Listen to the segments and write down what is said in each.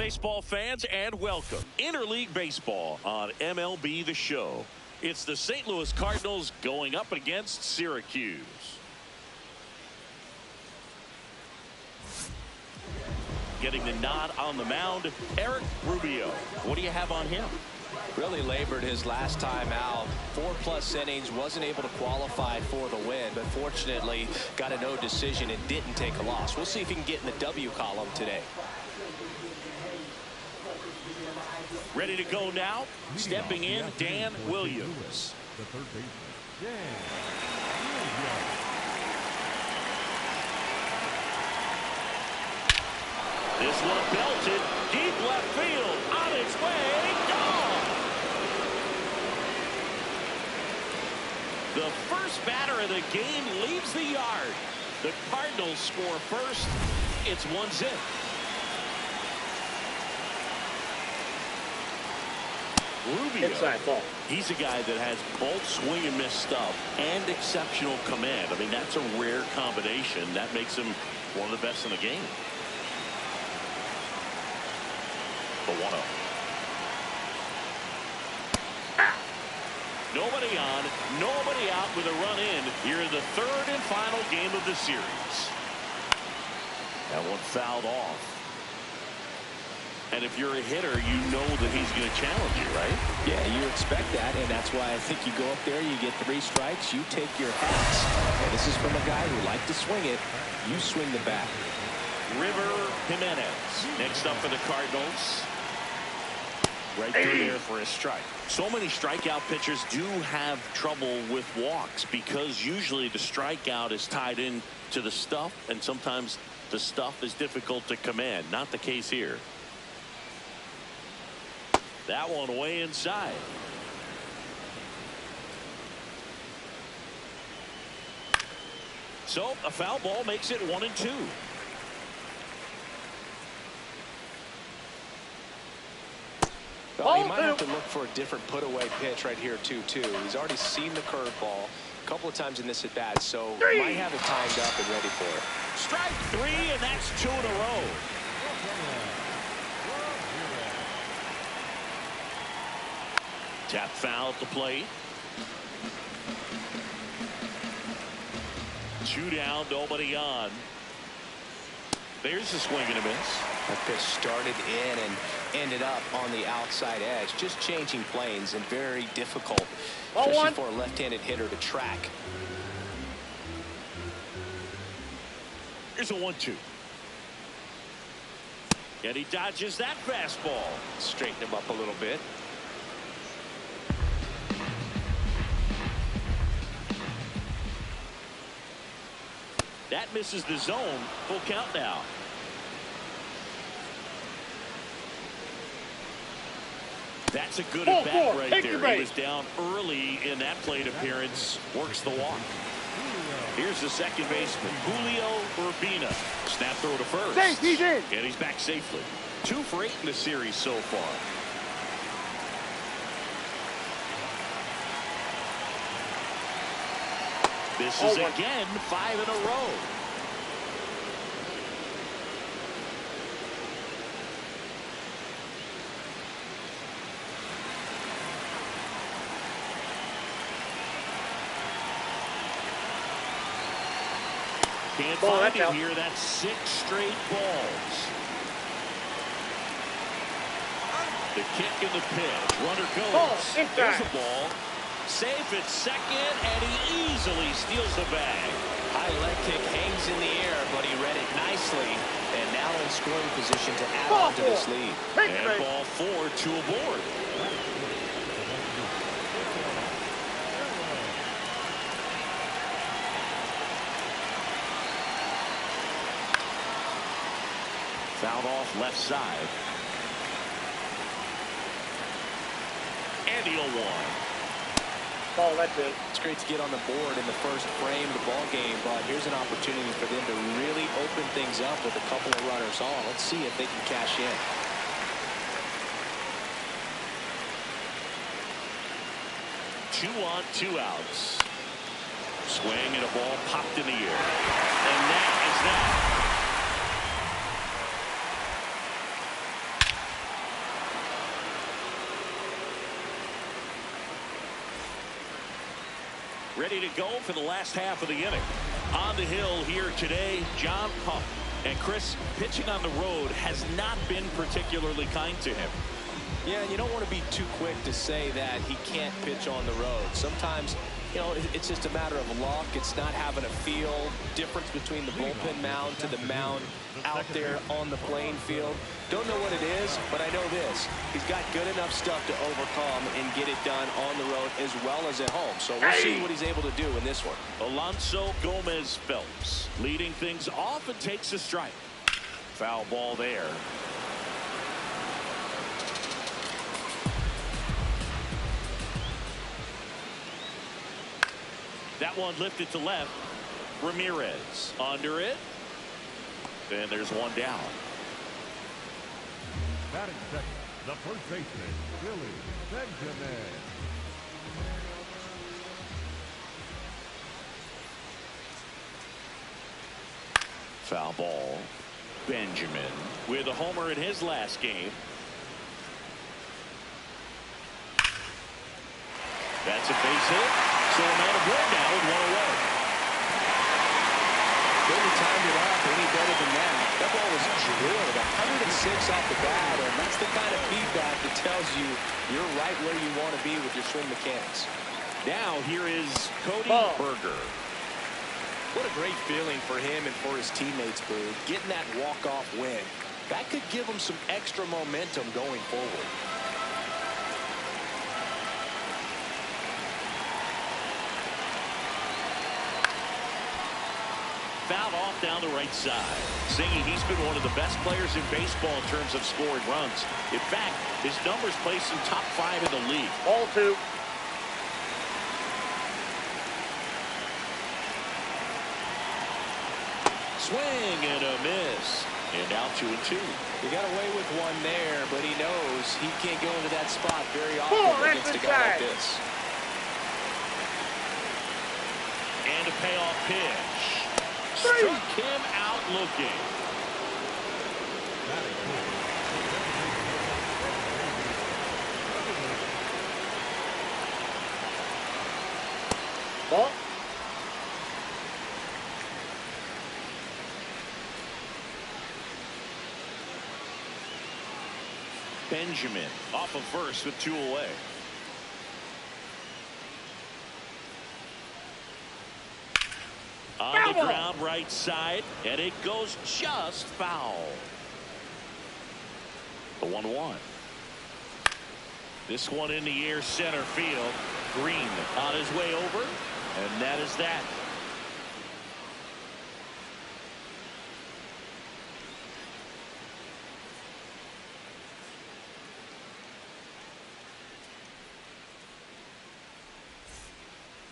baseball fans, and welcome. Interleague Baseball on MLB The Show. It's the St. Louis Cardinals going up against Syracuse. Getting the nod on the mound, Eric Rubio. What do you have on him? Really labored his last time out. 4+ innings, wasn't able to qualify for the win, but fortunately got a no decision and didn't take a loss. We'll see if he can get in the W column today. Ready to go now. Stepping in, Dan Williams. The third baseman, This one belted deep left field, on its way, gone. The first batter of the game leaves the yard. The Cardinals score first. It's 1-0. Rubio, he's a guy that has both swing and miss stuff and exceptional command. I mean, that's a rare combination. That makes him one of the best in the game. The 1-0. Nobody on, nobody out with a run in here in the third and final game of the series. That one fouled off. And if you're a hitter, you know that he's going to challenge you, right? Yeah, you expect that, and that's why I think you go up there, you get 3 strikes, you take your hats. And this is from a guy who liked to swing it. You swing the bat. River Jimenez next up for the Cardinals. Right through there for a strike. So many strikeout pitchers do have trouble with walks because usually the strikeout is tied in to the stuff, and sometimes the stuff is difficult to command. Not the case here. That one way inside. So a foul ball makes it 1-2. Well, he might have to look for a different put-away pitch right here, too. He's already seen the curveball a couple of times in this at-bat, so he might have it timed up and ready for it. Strike 3, and that's 2 in a row. Tap foul at the plate. 2 down, nobody on. There's a swing and a miss. That pitch started in and ended up on the outside edge. Just changing planes and very difficult, especially for a left-handed hitter to track. Here's a 1-2. And he dodges that fastball. Straighten him up a little bit. That misses the zone. Full count now. That's a good at bat right there. He was down early in that plate appearance. Works the walk. Here's the second baseman, Julio Urbina. Snap throw to first. He's in. And he's back safely. 2 for 8 in the series so far. This is again 5 in a row. Can't find him here. That's 6 straight balls. The kick in the pitch. Runner goes. There's a ball. Safe at second, and he easily steals the bag. High leg kick hangs in the air, but he read it nicely. And now in scoring position to add on to this lead. And ball 4 to aboard. Fouled off left side. And he'll one. That's it. It's great to get on the board in the first frame of the ball game, but here's an opportunity for them to really open things up with a couple of runners on. Let's see if they can cash in. 2 on, 2 outs. Swing and a ball popped in the air. And that is that. ready to go for the last half of the inning. On the hill here today, John Puck. And Chris, pitching on the road has not been particularly kind to him. Yeah, and you don't want to be too quick to say that he can't pitch on the road. Sometimes, you know, it's just a matter of luck. It's not having a feel difference between the bullpen mound to the mound out there on the playing field. Don't know what it is, but I know this. He's got good enough stuff to overcome and get it done on the road as well as at home. So we'll see what he's able to do in this one. Alonso Gomez Phelps leading things off and takes a strike. Foul ball there. That one lifted to left. Ramirez under it. Then there's one down. Batting second, the first baseman, Billy Benjamin. Foul ball. Benjamin with a homer in his last game. That's a base hit. So a man of one now with one away. Couldn't timed it up any better than that. That ball was drilled 106 off the bat, and that's the kind of feedback that tells you you're right where you want to be with your swing mechanics. Now here is Cody Berger. What a great feeling for him and for his teammates, Boo. Getting that walk-off win. That could give him some extra momentum going forward. Fouled off down the right side. Saying he's been one of the best players in baseball in terms of scoring runs. In fact, his numbers place him top 5 in the league. Ball 2. Swing and a miss. And now 2-2. He got away with one there, but he knows he can't go into that spot very often against a guy like this. And a payoff pitch. Struck him out looking. Ball. Benjamin off of first with 2 away. On the ground right side, and it goes just foul. The 1-1. This one in the air center field. Green on his way over, and that is that.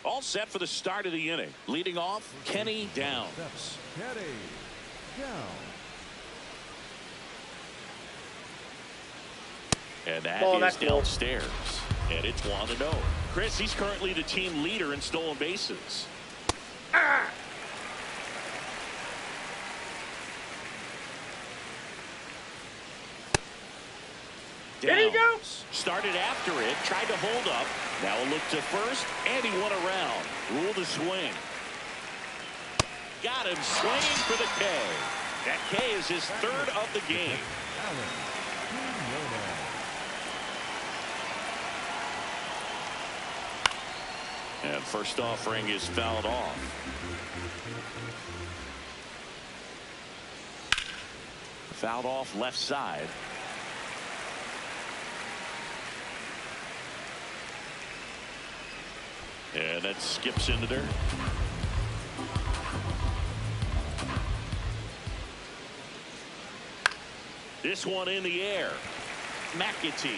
All set for the start of the inning. Leading off, Kenny Downs. Kenny Downs. And that is downstairs. And it's 1-0. Chris, he's currently the team leader in stolen bases. There you go. Started after it, tried to hold up. Now a look to first, and he won around. Ruled a swing. Got him swinging for the K. That K is his 3rd of the game. And first offering is fouled off. Fouled off left side. And that skips into there. This one in the air. McAtee.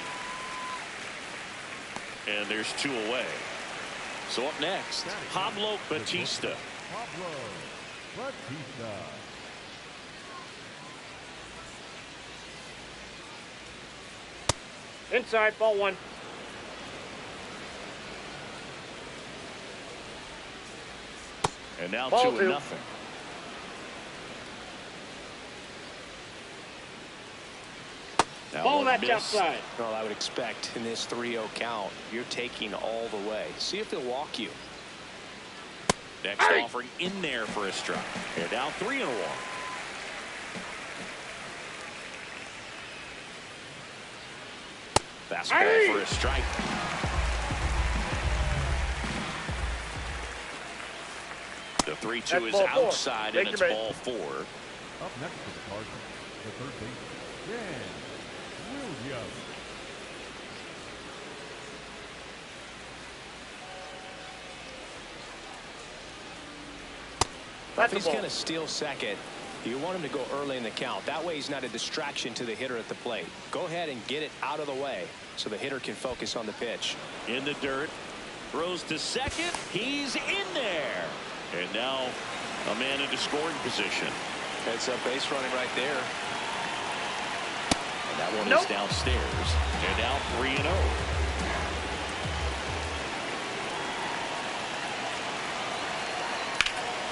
And there's 2 away. So up next, Pablo Batista. Pablo Batista. Inside, ball 1. And now Ball 2-0. Ball that's outside. Well, I would expect in this 3-0 count, you're taking all the way. See if he'll walk you. Next offering in there for a strike. And now 3-1. Fastball for a strike. The 3-2 is outside, and it's ball 4. Up next to the Cardinals, the third baseman, Dan Williams. If he's going to steal second, you want him to go early in the count. That way he's not a distraction to the hitter at the plate. Go ahead and get it out of the way so the hitter can focus on the pitch. In the dirt. Throws to second. He's in there. And now a man into scoring position. It's a base running right there. And that one is downstairs. And now 3-0.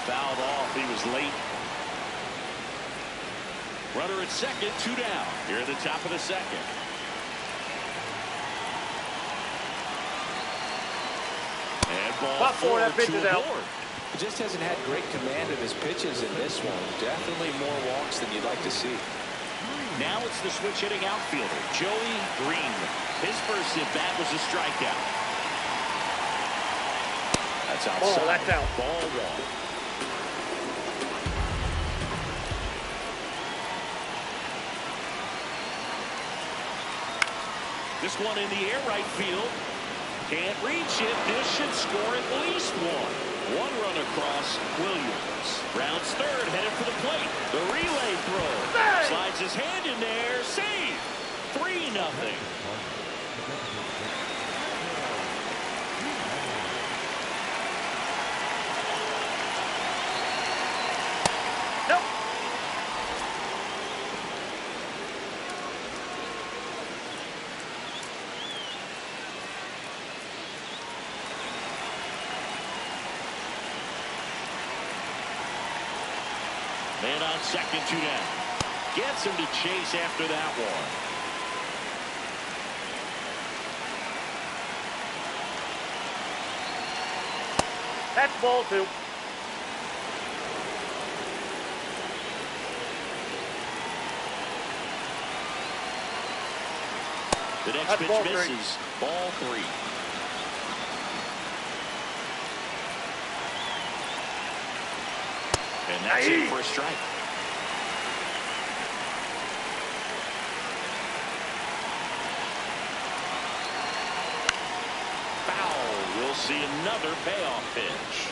Fouled off. He was late. Runner at second, 2 down. Here at the top of the second. And ball 4, that pitch is out. He just hasn't had great command of his pitches in this one. Definitely more walks than you'd like to see. Now it's the switch hitting outfielder, Joey Green. His first at bat was a strikeout. That's outside. Oh, that's out. Ball 1. This one in the air right field. Can't reach it. This should score at least 1. 1 run across. Williams rounds third, headed for the plate. The relay throw. Slides his hand in there. Save. 3-0. Nope. Man on second, 2 down. Gets him to chase after that one. That's ball 2. The next That's pitch ball 3. misses. Ball 3. And that's it for a strike. Foul. We'll see another payoff pitch.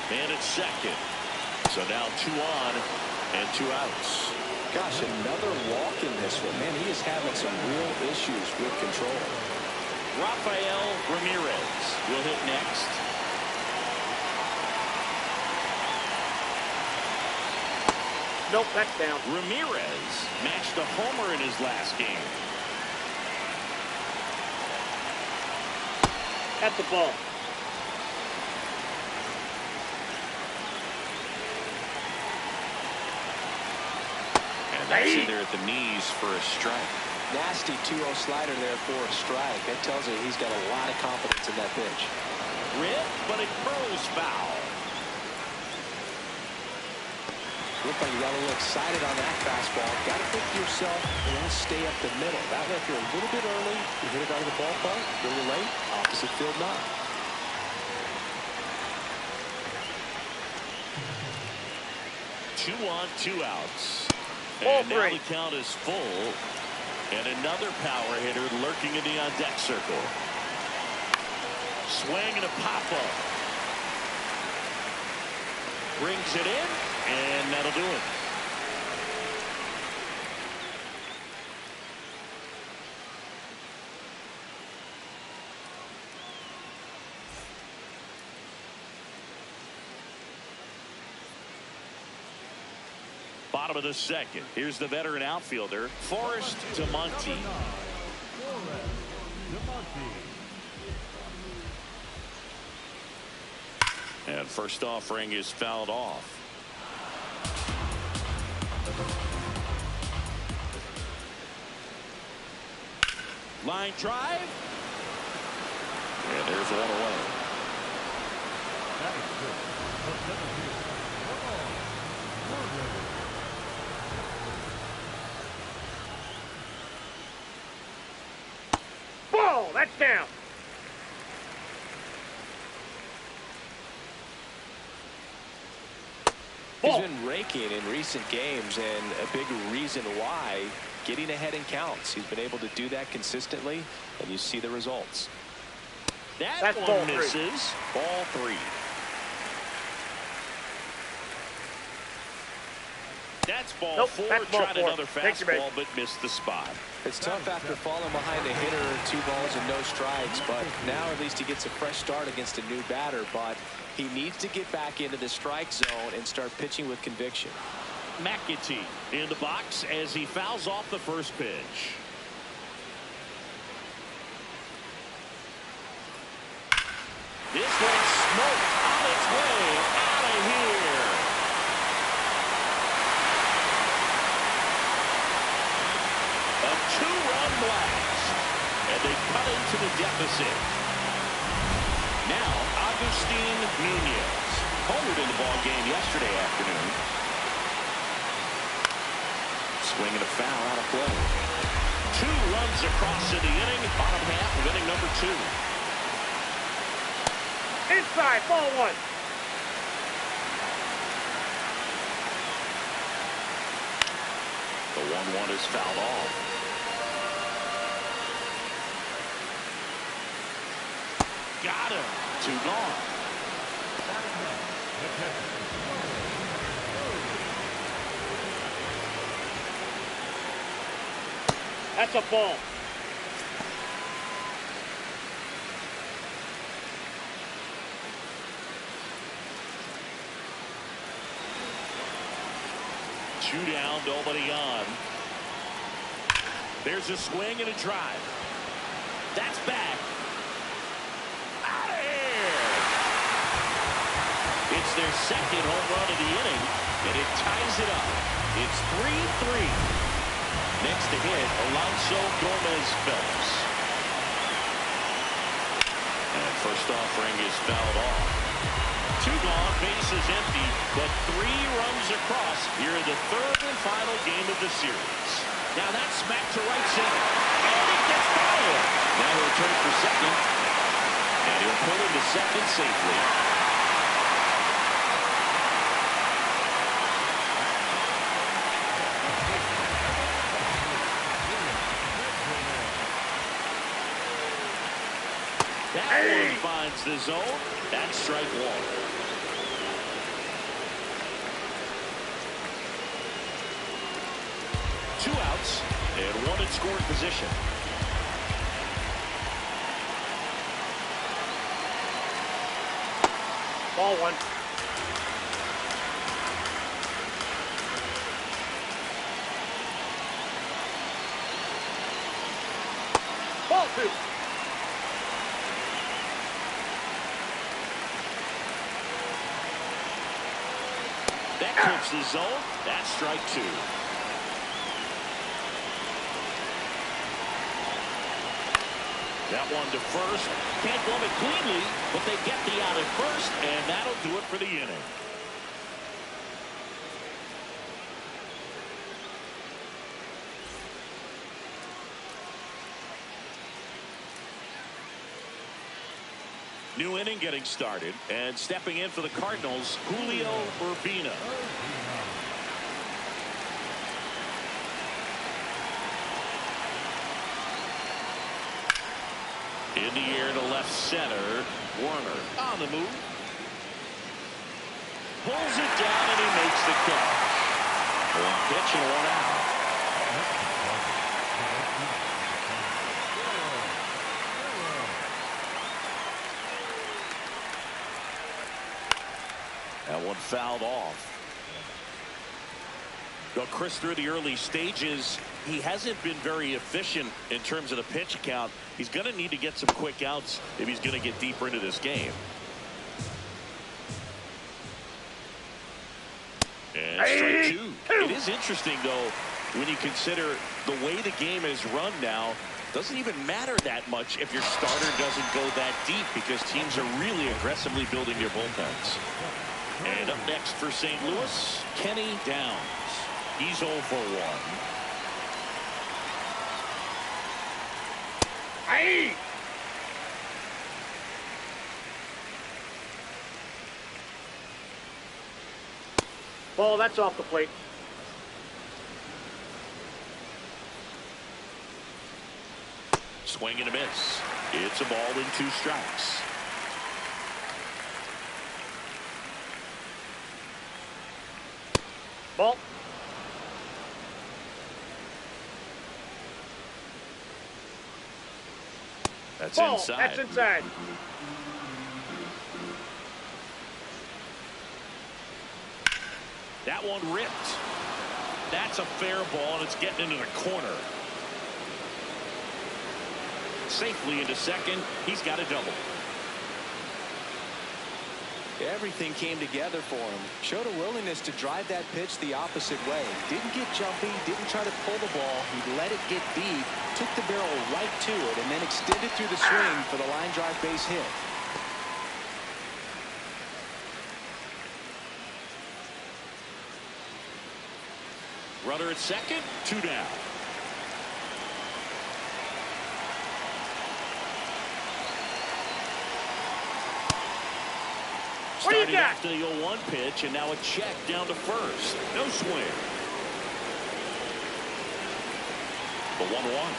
Man at second. So now 2 on and 2 outs. Gosh, another walk in this one. Man, he is having some real issues with control. Rafael Ramirez will hit next. Nope, that's down. Ramirez matched a homer in his last game. That's the ball. And that's in there at the knees for a strike. Nasty 2-0 slider there for a strike. That tells you he's got a lot of confidence in that pitch. Rip, but it curls foul. Looked like you got a little excited on that fastball. Got to think to yourself, stay up the middle. That way, if you're a little bit early, you hit it out of the ballpark. If you're a little late, opposite field knock. Two on, 2 outs. Ball And now 3. the count is full. And another power hitter lurking in the on-deck circle. Swing and a pop-up. Brings it in, and that'll do it. Bottom of the second. Here's the veteran outfielder, Forrest Demonte. And first offering is fouled off. Line drive. And there's one away. That is good. The 7-2. Come on. We're ready. Ball. That's down. He's been raking in recent games, and a big reason why, getting ahead in counts. He's been able to do that consistently, and you see the results. That's ball one three. misses. Ball 3. That's ball Nope, 4. that's ball Tried 4. another Take your bait. fastball, but missed the spot. It's tough after falling behind a hitter, 2 balls and no strikes, but now at least he gets a fresh start against a new batter, but he needs to get back into the strike zone and start pitching with conviction. McAtee in the box as he fouls off the first pitch. This one's smoked on its way out of here. A 2-run blast, and they cut into the deficit. Now, Agustin Nunez homered in the ball game yesterday afternoon. Swinging a foul out of play. 2 runs across in the inning, bottom half of inning number 2. Inside. Ball 1. The 1-1 is fouled off. Got him. 2 gone. That's a ball. Two down, nobody on. There's a swing and a drive. That's back. Out of here. It's their second home run of the inning, and it ties it up. It's 3-3. Next to hit, Alonso Gomez Phelps. And first offering is fouled off. 2 gone, bases empty, but 3 runs across here in the 3rd and final game of the series. Now that's smacked to right center. And he gets by it. Now he'll turn for second. And he'll pull into second safely. That one finds the zone. That's strike 1. Two outs and 1 in scoring position. Ball 1. Ball 2. That clips the zone. That's strike 2. That one to first. Can't glove it cleanly, but they get the out at first, and that'll do it for the inning. New inning getting started, and stepping in for the Cardinals, Julio Urbina. In the air to left center. Warner on the move. Pulls it down and he makes the catch. 1 pitch and 1 out. That one fouled off. Well, Chris, through the early stages, he hasn't been very efficient in terms of the pitch count. He's going to need to get some quick outs if he's going to get deeper into this game. And strike 2. It is interesting, though, when you consider the way the game is run now, doesn't even matter that much if your starter doesn't go that deep because teams are really aggressively building their bullpens. And up next for St. Louis, Kenny Downs. He's 0 for 1. Aye. Ball, that's off the plate. Swing and a miss. It's a ball in 2 strikes. Ball. That's Ball. inside. That's inside. That one ripped. That's a fair ball, and it's getting into the corner. Safely into second. He's got a double. Everything came together for him. Showed a willingness to drive that pitch the opposite way. Didn't get jumpy, didn't try to pull the ball. He let it get deep, took the barrel right to it, and then extended through the swing for the line drive base hit. Runner at second, 2 down. What do you Started got? after the 0-1 pitch, and now a check down to first. No swing. The 1-1.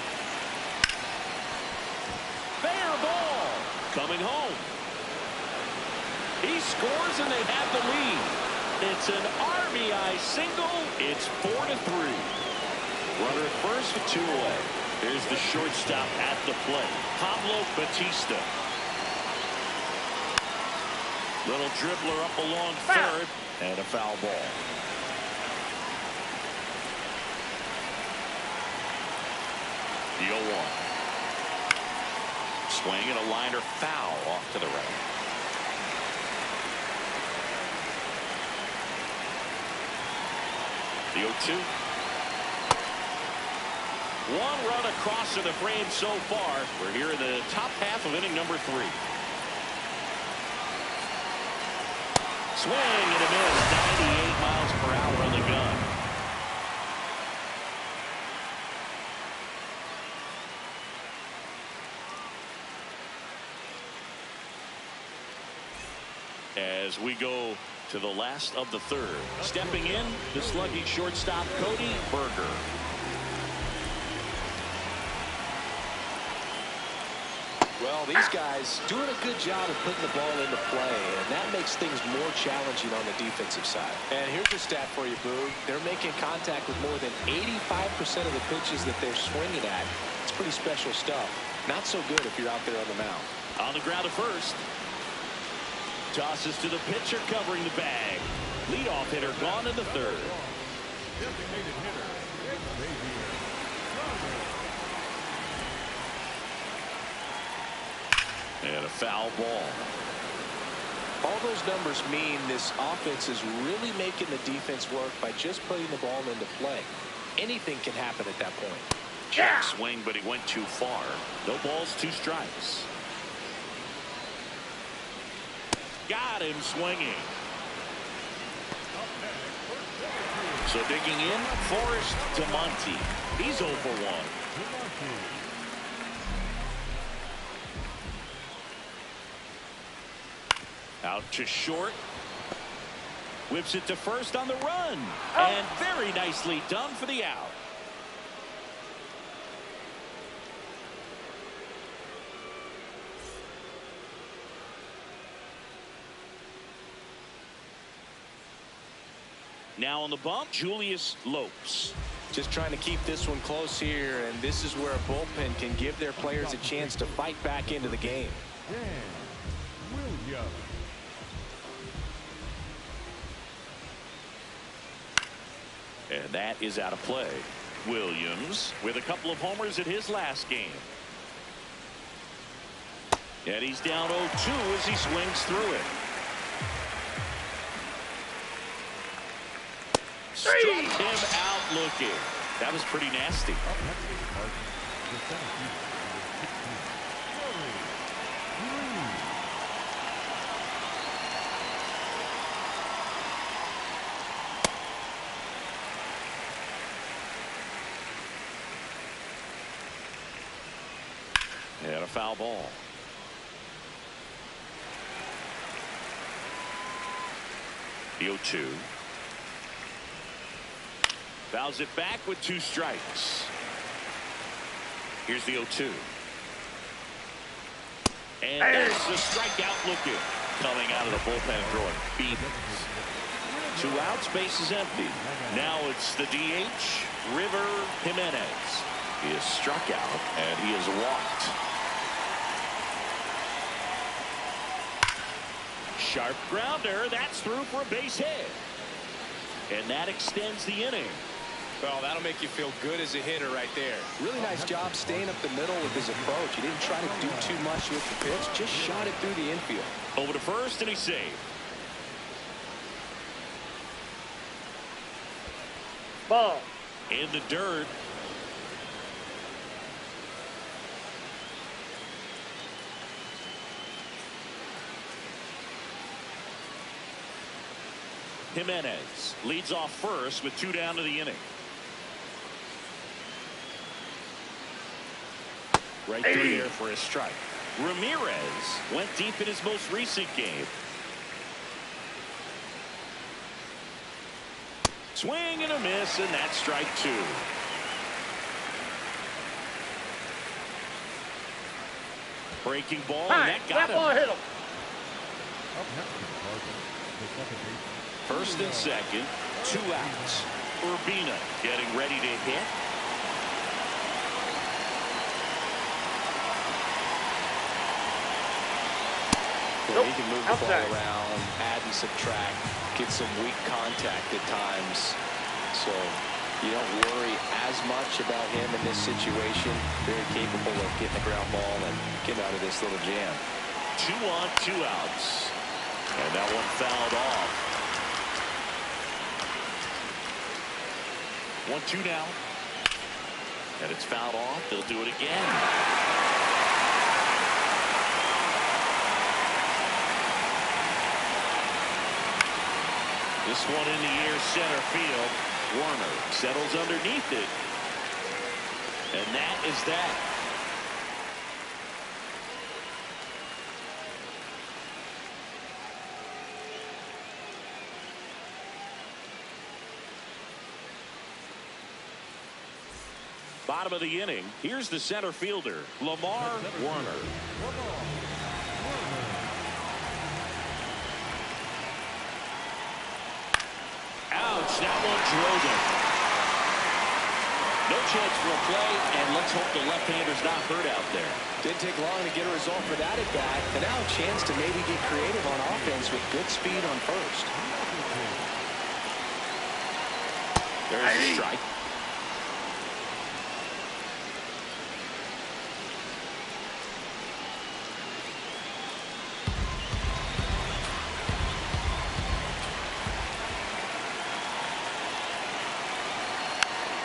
Fair ball. Coming home. He scores, and they have the lead. It's an RBI single. It's 4-3. Runner at first with 2 away. There's the shortstop at the plate, Pablo Batista. Little dribbler up along third, and a foul ball. The 0-1. Swing and a liner foul off to the right. The 0-2. 1 run across to the frame so far. We're here in the top half of inning number 3. Swing and a miss. 98 miles per hour on the gun. As we go to the last of the 3rd. Stepping in, the slugging shortstop, Cody Berger. Well, these guys doing a good job of putting the ball into play, and that makes things more challenging on the defensive side. And here's a stat for you, Boo. They're making contact with more than 85% of the pitches that they're swinging at. It's pretty special stuff. Not so good if you're out there on the mound. On the ground at first. Tosses to the pitcher covering the bag. Leadoff hitter gone in the 3rd. Designated hitter, And a foul ball. All those numbers mean this offense is really making the defense work by just putting the ball into play. Anything can happen at that point. Check swing, but he went too far. No balls, 2 strikes. Got him swinging. So digging in, Forrest Demonte. He's 0 for 1. Out to short. Whips it to first on the run. And very nicely done for the out. Now on the bump, Julius Lopes. Just trying to keep this one close here, and this is where a bullpen can give their players a chance to fight back into the game. Williams. And that is out of play. Williams with a couple of homers in his last game. And he's down 0-2 as he swings through it. Struck him out looking. That was pretty nasty. Up next for the Cardinals, the center fielder, number 16, Corey Green. And a foul ball. The 0-2. Fouls it back with 2 strikes. Here's the 0-2. And that's the strikeout looking. Coming out of the bullpen throwing beatings. 2 outs, base is empty. Now it's the DH, River Jimenez. He is struck out and he is walked. Sharp grounder. That's through for a base hit. And that extends the inning. Well, that'll make you feel good as a hitter right there. Really nice job staying up the middle with his approach. He didn't try to do too much with the pitch. Just shot it through the infield. Over to first, and he's saved. Ball. In the dirt. Jimenez leads off first with 2 down to the inning. Right through there for a strike. Ramirez went deep in his most recent game. Swing and a miss, and that's strike 2. Breaking ball, and that got That ball him. hit him. Up next for the Cardinals, the second baseman. First and second, 2 outs. Urbina getting ready to hit. He can move the ball around, add and subtract, get some weak contact at times. So you don't worry as much about him in this situation. Very capable of getting the ground ball and getting out of this little jam. 2 on, 2 outs. And that one fouled off. 1-2 now. And it's fouled off. They'll do it again. This one in the air, center field. Warner settles underneath it. And that is that. Bottom of the inning. Here's the center fielder, Lamar Warner. Ouch, that one drove him. No chance for a play, and let's hope the left-hander's not hurt out there. Didn't take long to get a result for that at bat, and now a chance to maybe get creative on offense with good speed on first. There's a strike.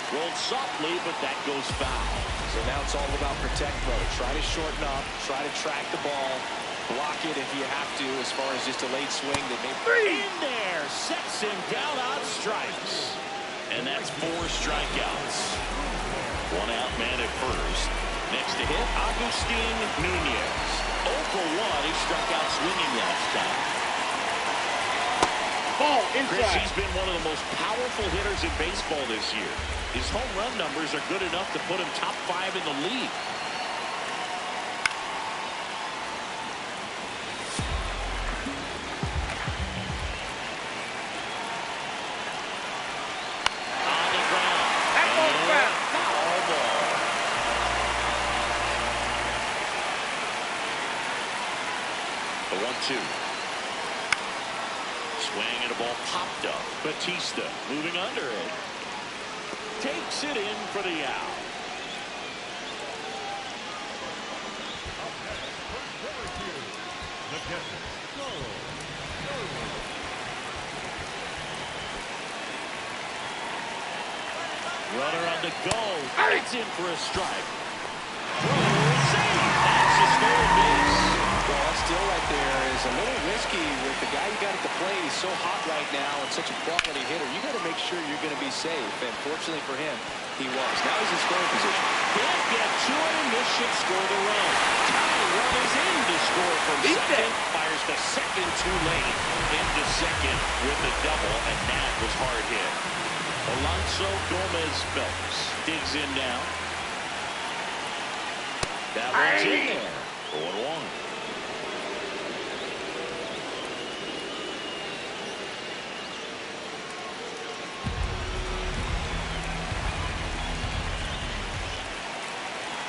Rolled softly, but that goes foul. So now it's all about protect mode. Try to shorten up, try to track the ball, block it if you have to, as far as just a late swing that may... In there, sets him down on strikes. And that's 4 strikeouts. 1 out, man at first. Next to hit, Agustin Nunez. 0 for 1, he struck out swinging last time. Ball Chris, inside. he's been one of the most powerful hitters in baseball this year. His home run numbers are good enough to put him top 5 in the league. On the ground. That ball's foul. Foul ball. The 1-2. Swing and a ball popped up. Batista moving under it. Takes it in for the out. Runner on to go. It's in for a strike. Save. That's a stolen base. Well, that steal right there is a little risky with the guy you got at the plate. He's so hot right now and such a quality hitter. You got to make sure you're going to be safe. And fortunately for him, he was. Now he's in scoring position. Can't get to it, and this should score the run. Tying run is in to score from second. Fires the second too late. Into second with the double, and that was hard hit. Alonso Gomez Phelps digs in now. That one's in there. 0-1.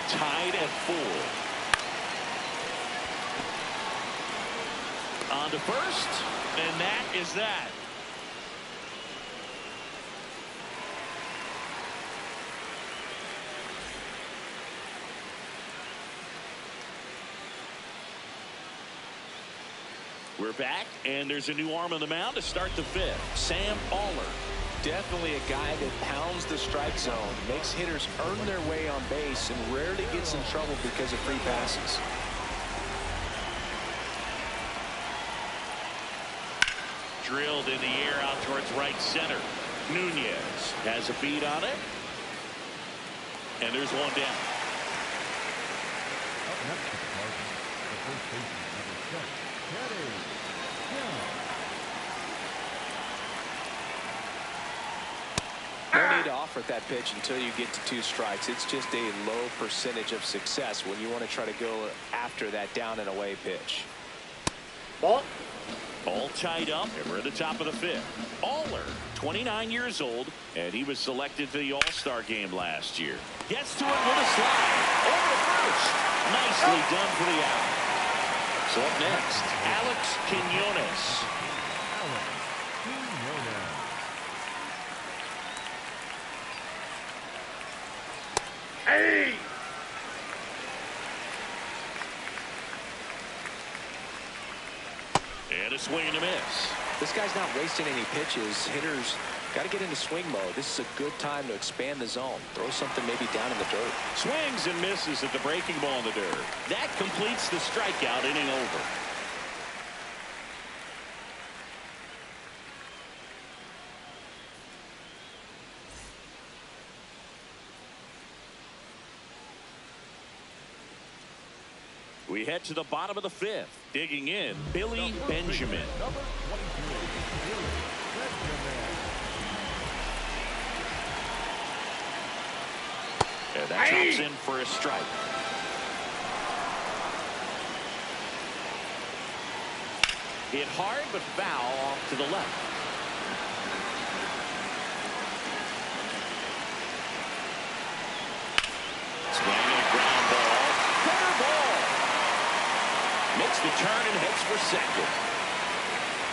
Tied at 4. On to first, and that is that. We're back, and there's a new arm on the mound to start the 5th. Sam Aller. Definitely a guy that pounds the strike zone, makes hitters earn their way on base, and rarely gets in trouble because of free passes. Drilled in the air out towards right center. Nunez has a beat on it. And there's one down. Up next for the Cardinals, the first baseman, number 7, Cardinals. No need to offer at that pitch until you get to 2 strikes. It's just a low percentage of success when you want to try to go after that down and away pitch. Ball. All tied up, and we're at the top of the 5th. Aller, 29 years old, and he was selected for the All-Star game last year. Gets to it with a slide. Over to first. Nicely done for the out. So up next, Alex Quinones. Hey! And a swing and a miss. This guy's not wasting any pitches. Hitters got to get into swing mode. This is a good time to expand the zone. Throw something maybe down in the dirt. Swings and misses at the breaking ball in the dirt. That completes the strikeout, inning over. We head to the bottom of the 5th. Digging in, Billy Benjamin. Number 23, Billy Benjamin. And that chops in for a strike. Hit hard, but foul off to the left. Swinging a ground ball. Fair ball. Makes the turn and heads for second.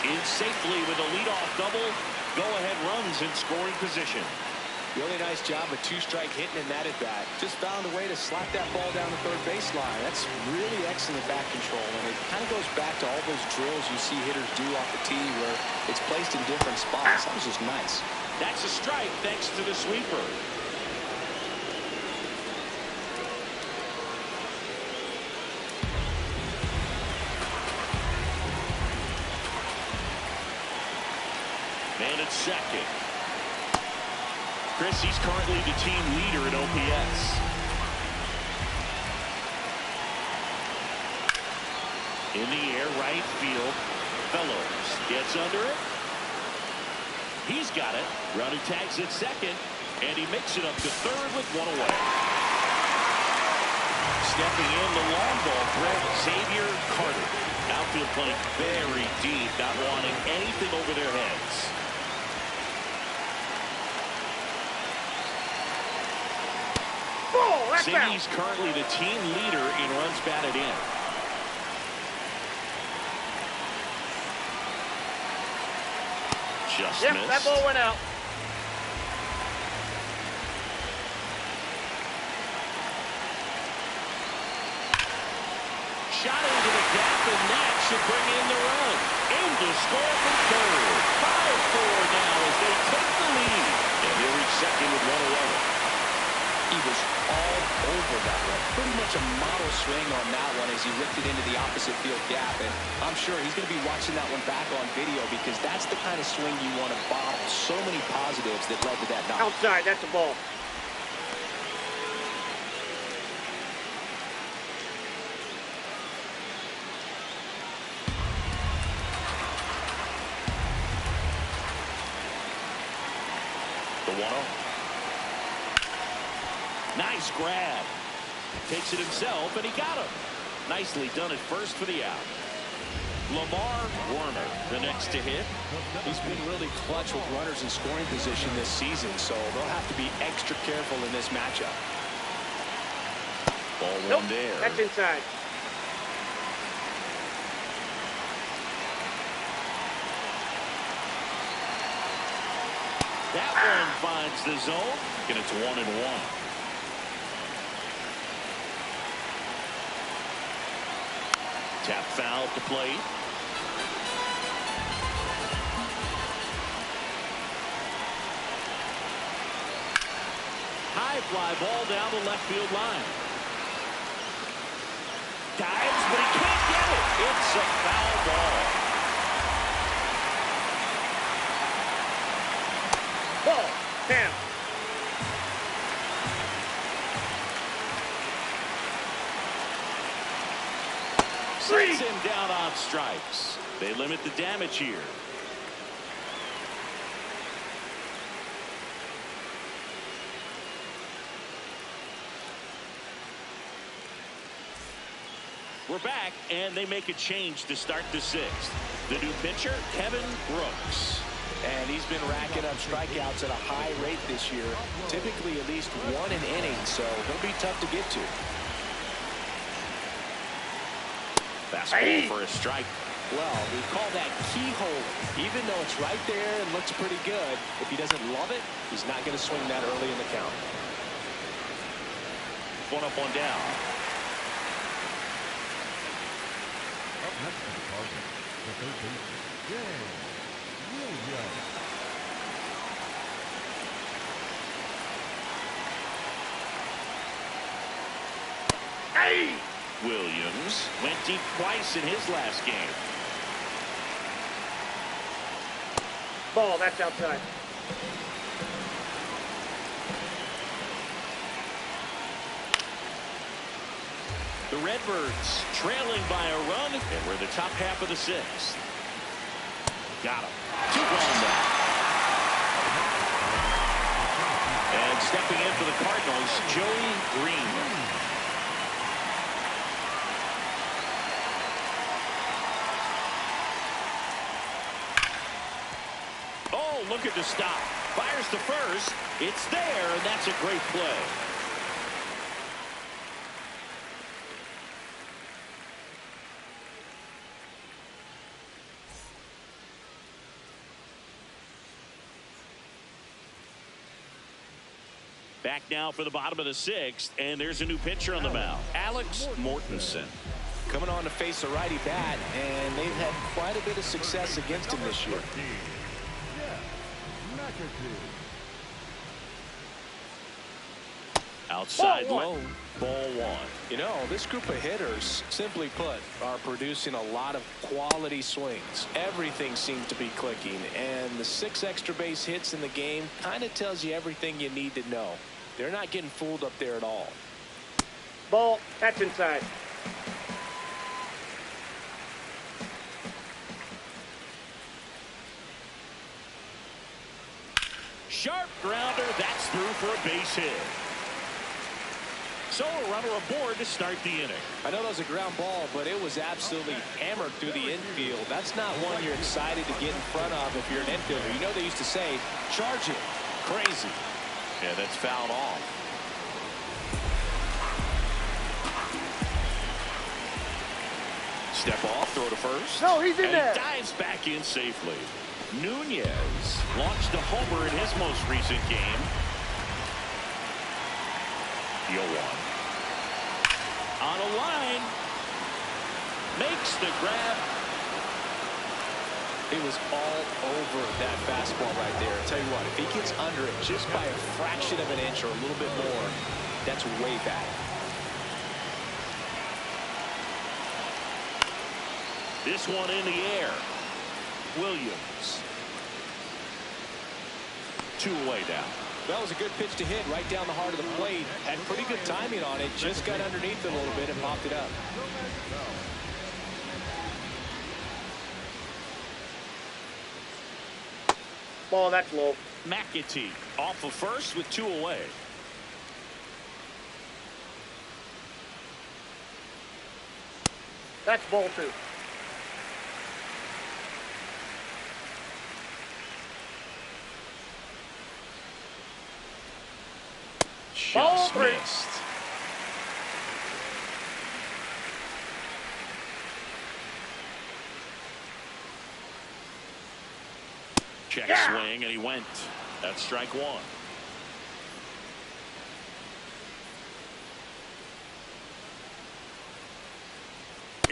In safely with a leadoff double. Go-ahead runs in scoring position. Really nice job of 2-strike hitting in that at bat. Just found a way to slap that ball down the third baseline. That's really excellent bat control, and it kind of goes back to all those drills you see hitters do off the tee where it's placed in different spots. That was just nice. That's a strike thanks to the sweeper. Man at second. Chrissy's currently the team leader in OPS. In the air, right field. Fellows gets under it. He's got it. Runner tags at second, and he makes it up to third with one away. Stepping in the long ball threat, Xavier Carter. Outfield playing very deep, not wanting anything over their heads. Siggy's currently the team leader in runs batted in. Just missed. That ball went out. Shot into the gap, and that should bring in the run. In to score from third. 5-4 now as they take the lead. And he'll reach second with one away. He was all over that one. Pretty much a model swing on that one as he ripped it into the opposite field gap. And I'm sure he's going to be watching that one back on video because that's the kind of swing you want to bottle. So many positives that led to that knock. Outside, that's a ball. The 1-0. Nice grab. Takes it himself, and he got him. Nicely done at first for the out. Lamar Warner, the next to hit. He's been really clutch with runners in scoring position this season, so they'll have to be extra careful in this matchup. Ball Nope, one there. that's inside. That one finds the zone, and it's 1-1. Tap foul to plate. High fly ball down the left field line. Dives, but he can't get it. It's a foul ball. Ball. 10. Sets him down on strikes. They limit the damage here. We're back, and they make a change to start the sixth. The new pitcher, Kevin Brooks. And he's been racking up strikeouts at a high rate this year, typically at least one an inning, so he'll be tough to get to. Fastball for a strike. Well, we call that keyhole. Even though it's right there and looks pretty good, if he doesn't love it, he's not going to swing that early in the count. One up, one down. Up next for the Cardinals, the third baseman, Williams. Hey! Williams went deep twice in his last game. Ball, that's outside. The Redbirds trailing by a run, and we're in the top half of the sixth. Got him. 2 gone now. And stepping in for the Cardinals, Joey Green. Oh, looking to stop. Fires to first. It's there, and that's a great play. Back now for the bottom of the sixth, and there's a new pitcher on the mound, Alex Mortensen. Coming on to face a righty bat, and they've had quite a bit of success against him this year. Outside Ball low, ball one. You know, this group of hitters, simply put, are producing a lot of quality swings. Everything seems to be clicking, and the 6 extra base hits in the game kind of tells you everything you need to know. They're not getting fooled up there at all. Ball, that's inside. Sharp grounder, that's through for a base hit. So a runner aboard to start the inning. I know that was a ground ball, but it was absolutely hammered through the infield. That's not one you're excited to get in front of if you're an infielder. You know they used to say, charge it. Crazy. Yeah, that's fouled off. Step off, throw to first. No, he's in and there. He dives back in safely. Nunez launched a homer in his most recent game. 0-1. On a line. Makes the grab. He was all over that fastball right there. I'll tell you what, if he gets under it just by a fraction of an inch or a little bit more, that's way back. This one in the air. Williams. 2 away now. That was a good pitch to hit right down the heart of the plate. Had pretty good timing on it. Just got underneath it a little bit and popped it up. Ball, that's low. McAtee off of first with 2 away. That's ball 2. Ball Just 3. missed. Check swing, and he went. That's strike 1.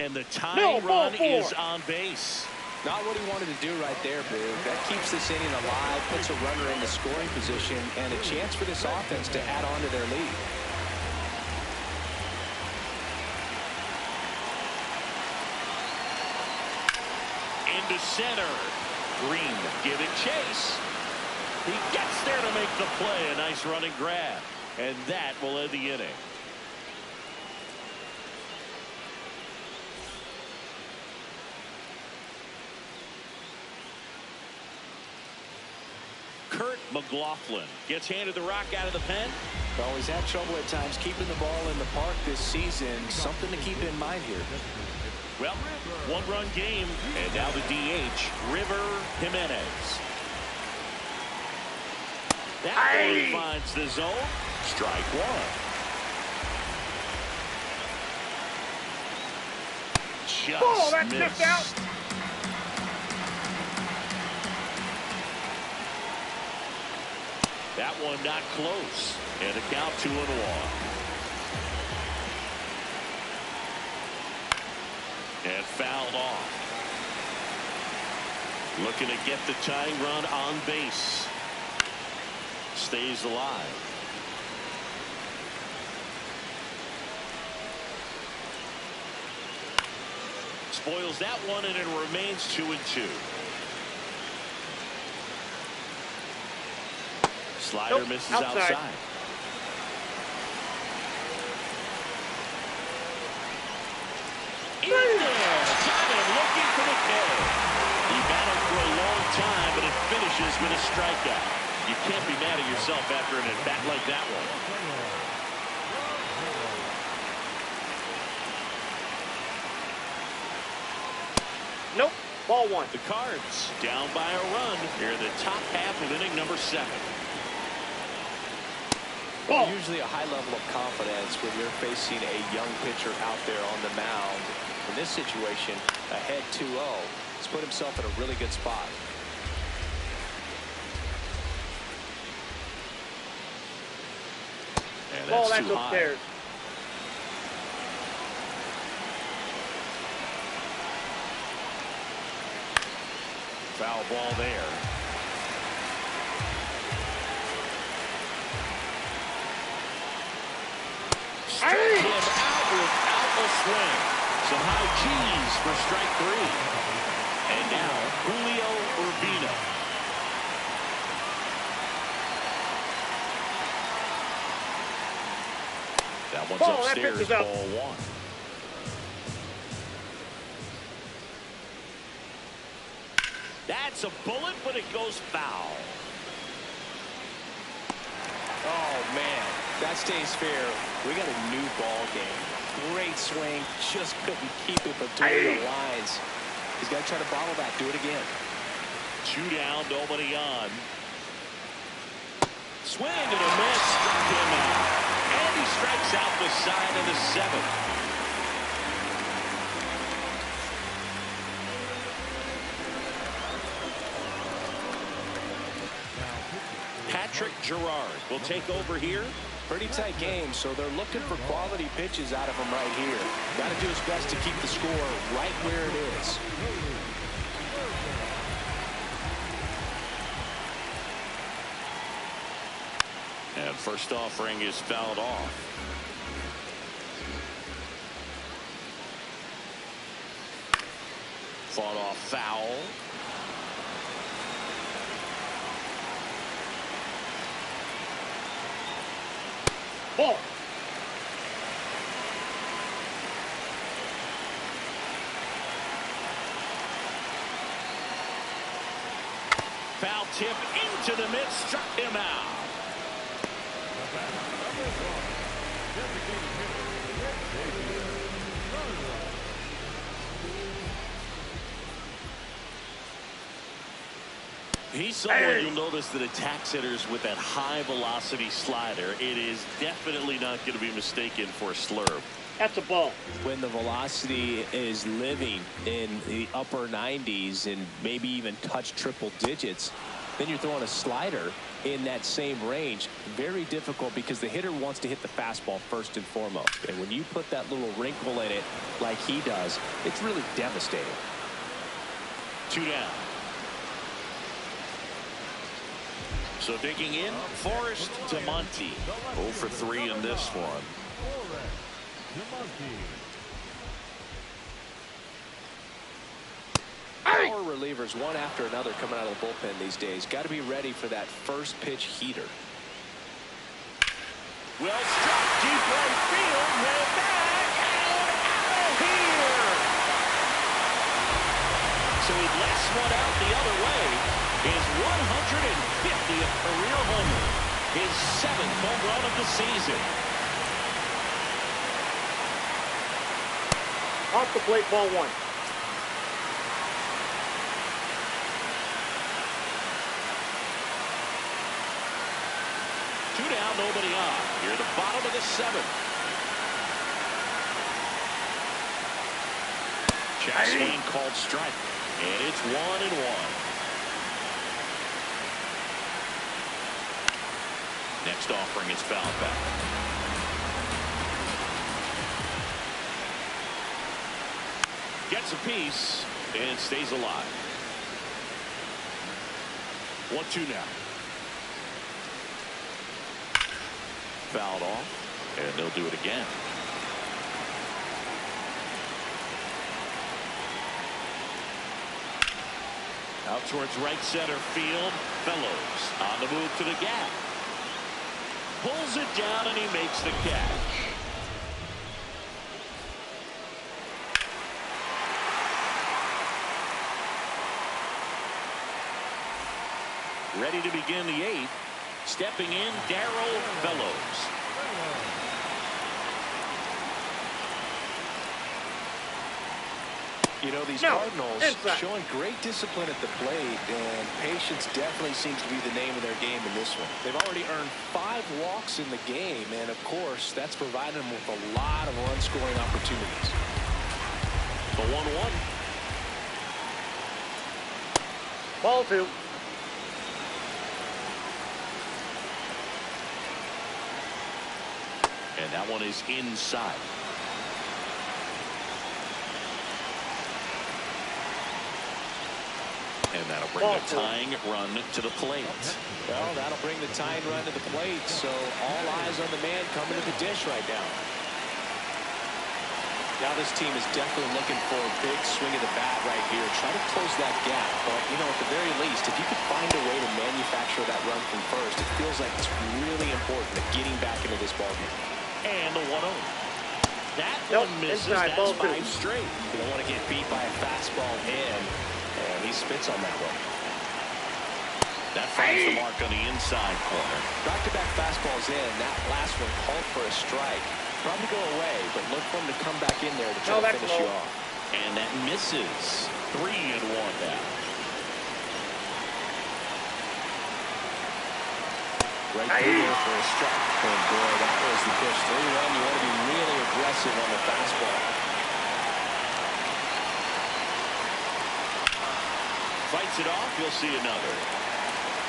And the tying run is on base. Not what he wanted to do right there, Boo. That keeps this inning alive, puts a runner in the scoring position, and a chance for this offense to add on to their lead. Into center. Green giving chase. He gets there to make the play. A nice running grab. And that will end the inning. Kurt McLaughlin gets handed the rock out of the pen. Well, he's had trouble at times keeping the ball in the park this season. Something to keep in mind here. Well, 1-run game, and now the DH, River Jimenez. That one finds the zone. Strike 1. Just that's missed. tipped out. That one not close. And a count 2-1. And fouled off. Looking to get the tying run on base. Stays alive. Spoils that one, and it remains 2-2. Slider misses outside. In there. Got him looking for the K. He battled for a long time, but it finishes with a strikeout. You can't be mad at yourself after an at-bat like that one. Nope. Ball 1. The Cards down by a run here in the top half of inning number 7. Well, usually a high level of confidence when you're facing a young pitcher out there on the mound. In this situation, ahead 2-0, he's put himself in a really good spot. And Ball, that's that's too high. upstairs. Foul ball there. Struck him out without a swing. Some high cheese for strike 3. And now Julio Urbina. That one's upstairs, ball 1. That's a bullet, but it goes foul. Oh, man, that stays fair. We got a new ball game. Great swing, just couldn't keep it between the lines. He's got to try to bottle that. Do it again. 2 down, nobody on. Swing and a miss, struck him out. And he strikes out the side of the 7th. Patrick Girard will take over here. Pretty tight game, so they're looking for quality pitches out of him right here. Got to do his best to keep the score right where it is. First offering is fouled off. Fought off foul. Ball. Foul tip into the mid, struck him out. He's someone you'll notice that attacks hitters with that high velocity slider. It is definitely not going to be mistaken for a slurve. That's a ball. When the velocity is living in the upper 90s and maybe even touch triple digits, then you're throwing a slider in that same range. Very difficult because the hitter wants to hit the fastball first and foremost. And when you put that little wrinkle in it like he does, it's really devastating. 2 down. So digging in, Forrest to Monty. 0 for 3 in this one. Power relievers one after another coming out of the bullpen these days. Got to be ready for that first pitch heater. Well struck, deep right field, way back, and out of here. So he lasts one out the other way. His 150th career homer. His 7th home run of the season. Off the plate, ball 1. Two down, nobody on. Here at the bottom of the 7th. Check swing called strike. And it's 1-1. Next offering is fouled back. Gets a piece and stays alive. 1-2 now. Fouled off, and they'll do it again. Out towards right center field. Fellows on the move to the gap. Pulls it down and he makes the catch. Ready to begin the 8th. Stepping in, Darryl Fellows. You know, these Cardinals showing great discipline at the plate, and patience definitely seems to be the name of their game in this one. They've already earned 5 walks in the game, and of course, that's provided them with a lot of run-scoring opportunities. The 1-1. Ball 2. And that one is inside. And that'll bring the tying run to the plate. Well, that'll bring the tying run to the plate, so all eyes on the man coming to the dish right now. Now this team is definitely looking for a big swing of the bat right here. Try to close that gap, but, you know, at the very least, if you could find a way to manufacture that run from first, it feels like it's really important to getting back into this ballgame. And the 1-0. That one misses. Inside, That's ball 5 2. straight. You don't want to get beat by a fastball in, and he spits on that one. That finds the mark on the inside corner. Back-to-back fastballs in. That last one called for a strike. Probably go away, but look for him to come back in there to try to finish you off. And that misses. 3-1 now. Right there for a strike. Oh boy, that was the pitch. 3-1. You want to be really aggressive on the fastball. Fights it off. You'll see another.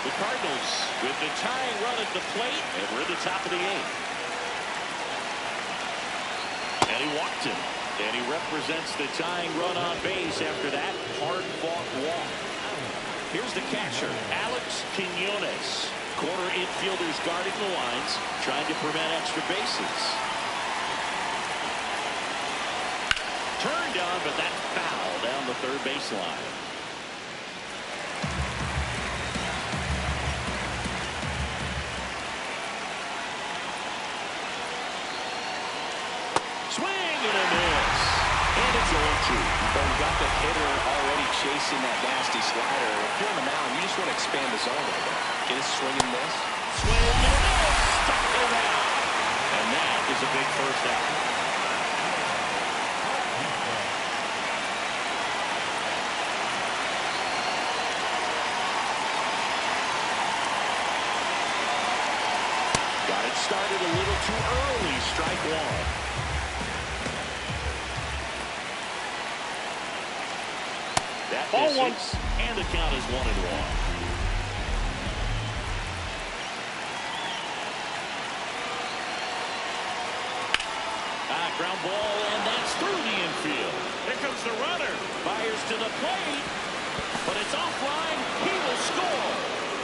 The Cardinals with the tying run at the plate, and we're at the top of the 8th. And he walked him. And he represents the tying run on base after that hard-fought walk. Here's the catcher, Alex Quinones. Corner infielders guarding the lines, trying to prevent extra bases. Turned on, but that foul down the third baseline. Swing and a miss. And it's 0-2. Well, you got the hitter already chasing that nasty slider. If you're on the mound, you just want to expand the zone right there. Get a swing and miss. Swing and a miss. Stuck him out. And that is a big first out. Got it started a little too early. Strike one. That Ball one. misses, and the count is 1-1. Ground ball, and that's through the infield. Here comes the runner. Fires to the plate, but it's offline. He will score,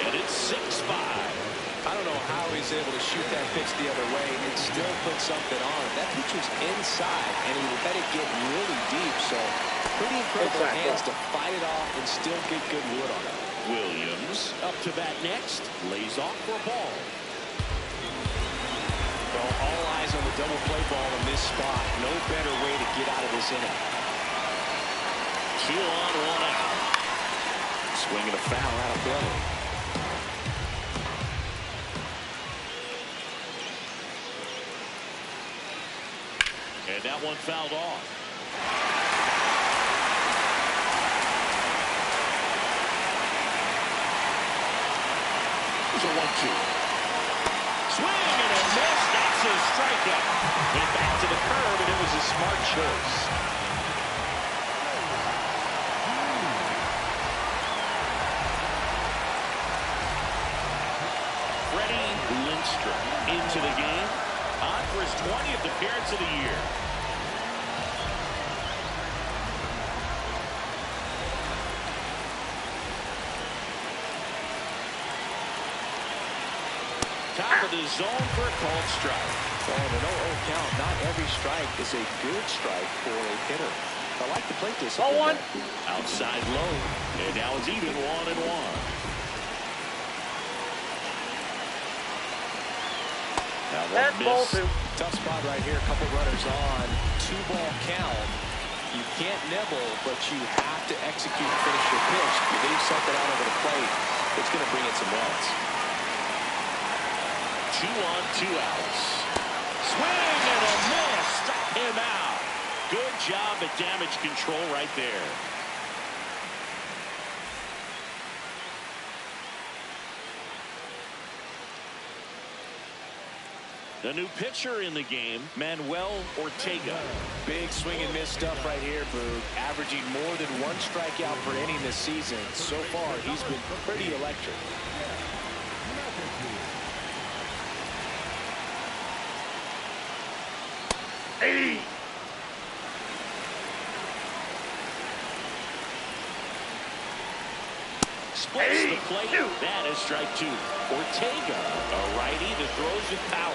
and it's 6-5. I don't know how he's able to shoot that pitch the other way and still put something on it. That pitch was inside, and he let it get really deep, so pretty incredible hands to fight it off and still get good wood on it. Williams up to bat next, lays off for a ball. Well, all eyes on the double play ball in this spot. No better way to get out of this inning. 2 on, 1 out. Swinging a foul out of play. And that one fouled off. It's a 1-2. Swing and a miss. That's his strikeout. Went back to the curve, and it was a smart choice. Freddie Lindstrom into the game. On for his 20th appearance of the year. Top of the zone for a called strike. Well, in an 0-0 count, not every strike is a good strike for a hitter. I like the plate discipline. Ball one. Outside low. And now it's even 1-1. Now That's ball two. Tough spot right here. A couple runners on. 2-ball count. You can't nibble, but you have to execute and finish your pitch. You leave something out over the plate, it's going to bring in some runs. 2 on, 2 outs. Swing and a miss. Struck him out. Good job at damage control right there. The new pitcher in the game, Manuel Ortega. Big swing and miss stuff right here, Boog. Averaging more than 1 strikeout per inning this season. So far, he's been pretty electric. Hey. Splits the plate. That is strike 2. Ortega, a righty that throws with power.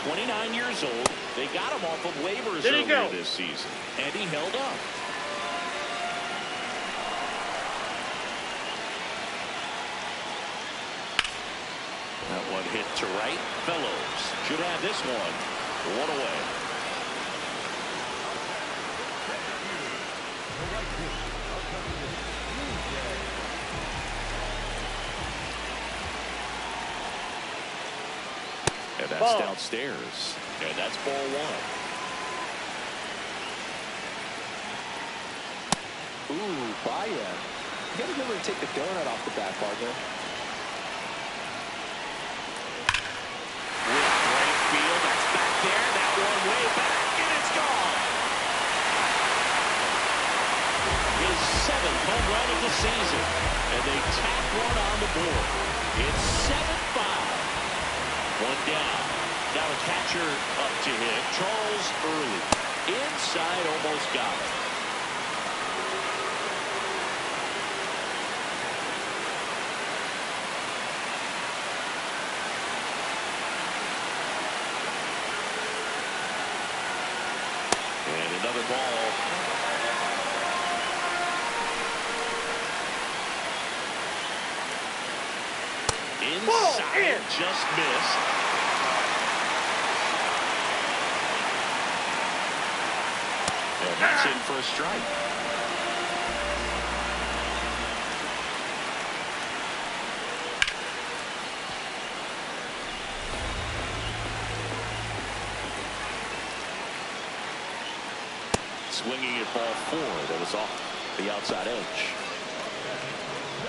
29 years old. They got him off of waivers earlier this season, and he held up. That one hit to right. Fellows should have this one 1 away. And that's downstairs. And that's ball 1. Ooh, Baya. You got to remember to take the donut off the bat, partner. With right field, that's back there. That one way back, and it's gone. His 7th home run of the season. And they tack one on the board. It's 7-5. 1 down. Now a catcher up to hit. Charles Early. Inside, almost got it. Another ball. Inside, just missed. And that's in for a strike. Swinging at ball 4 that was off the outside edge.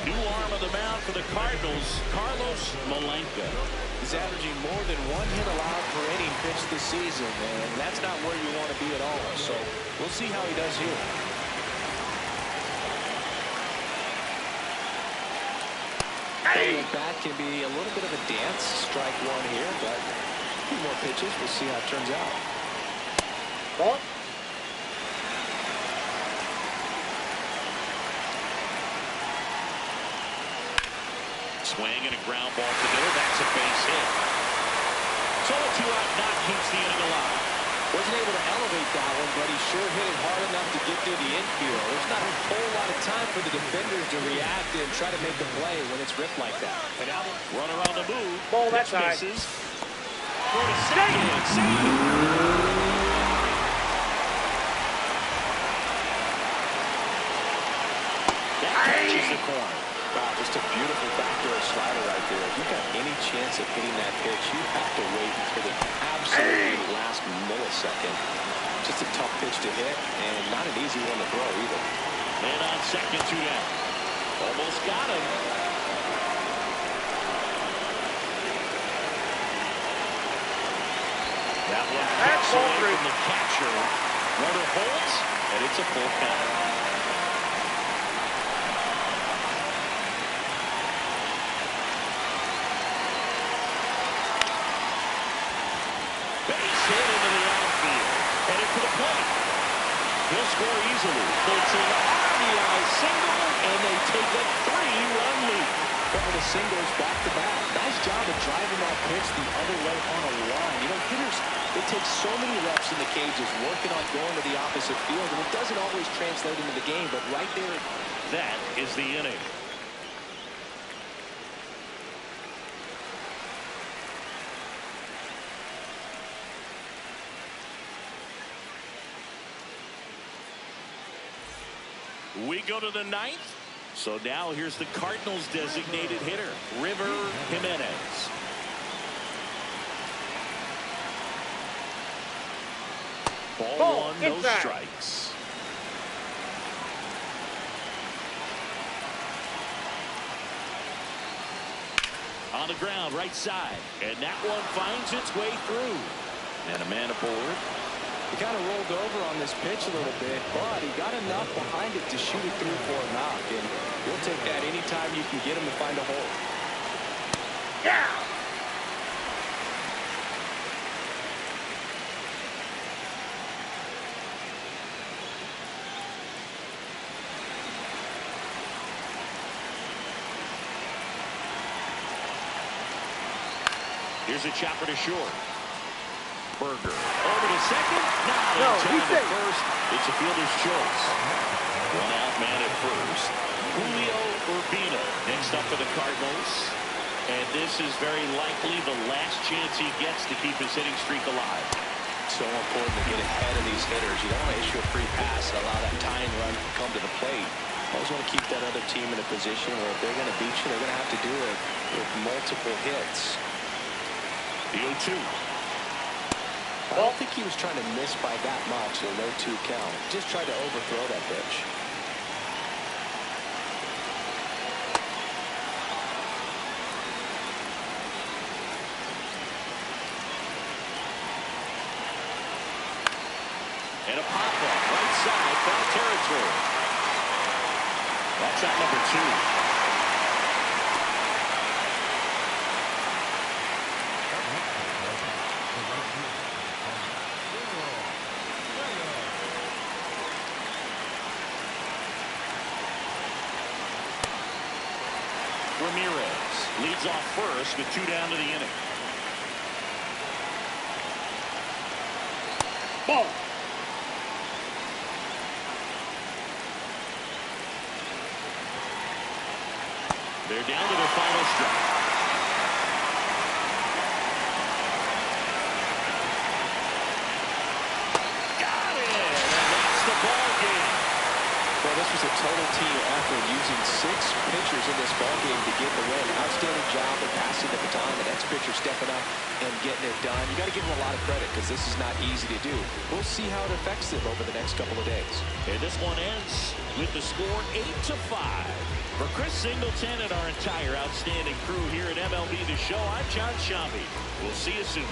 New arm of the mound for the Cardinals, Carlos Malenka. He's averaging more than 1 hit allowed per inning pitched this season, and that's not where you want to be at all. So we'll see how he does here. The bat can be a little bit of a dance. Strike 1 here, but a few more pitches. We'll see how it turns out. Ball. Swing and a ground ball to middle. That's a base hit. So a 2-out knock keeps the inning alive. Wasn't able to elevate that one, but he sure hit it hard enough to get through the infield. There's not a whole lot of time for the defenders to react and try to make a play when it's ripped like that. And now run around the move. Ball that Pitch side. misses. Throw to second. Save. That catches the corner. Wow, just a beautiful backdoor slider right there. If you've got any chance of hitting that pitch, you have to wait until the absolute last millisecond. Just a tough pitch to hit, and not an easy one to throw either. And on second, 2 down. Almost got him. That one cuts away from the catcher. Runner holds, and it's a full count. He'll score easily. It's an RBI single, and they take a 3-run lead. Couple of singles back-to-back. Nice job of driving that pitch the other way on a line. You know, hitters, it takes so many reps in the cages working on going to the opposite field, and it doesn't always translate into the game, but right there. That is the inning. We go to the 9th. So now here's the Cardinals designated hitter, River Jimenez. Ball 1, no strikes. On the ground, right side. And that one finds its way through. And a man aboard. He kind of rolled over on this pitch a little bit, but he got enough behind it to shoot it through for a knock. And you'll take that anytime you can get him to find a hole. Yeah! Here's a chopper to short. Berger over to second. No, he's safe. First. It's a fielder's choice. 1 out man at first. Julio Urbina next up for the Cardinals. And this is very likely the last chance he gets to keep his hitting streak alive. So important to get ahead of these hitters. You don't want to issue a free pass and allow that tying run to come to the plate. Always want to keep that other team in a position where if they're going to beat you, they're going to have to do it with multiple hits. The 0-2. I don't think he was trying to miss by that much, a low 2 count. Just tried to overthrow that pitch. And a pop-up, right side, foul territory. That's out number 2. Ramirez leads off first with 2 down to the inning. They're down to their final strike. Got it! And that's the ball game. Well, this was a total team effort using 6 pitchers in this ballgame to get the win. Outstanding job of passing the baton. The next pitcher stepping up and getting it done. You got to give them a lot of credit because this is not easy to do. We'll see how it affects them over the next couple of days. And this one ends with the score 8-5. For Chris Singleton and our entire outstanding crew here at MLB The Show, I'm John Shambi. We'll see you soon.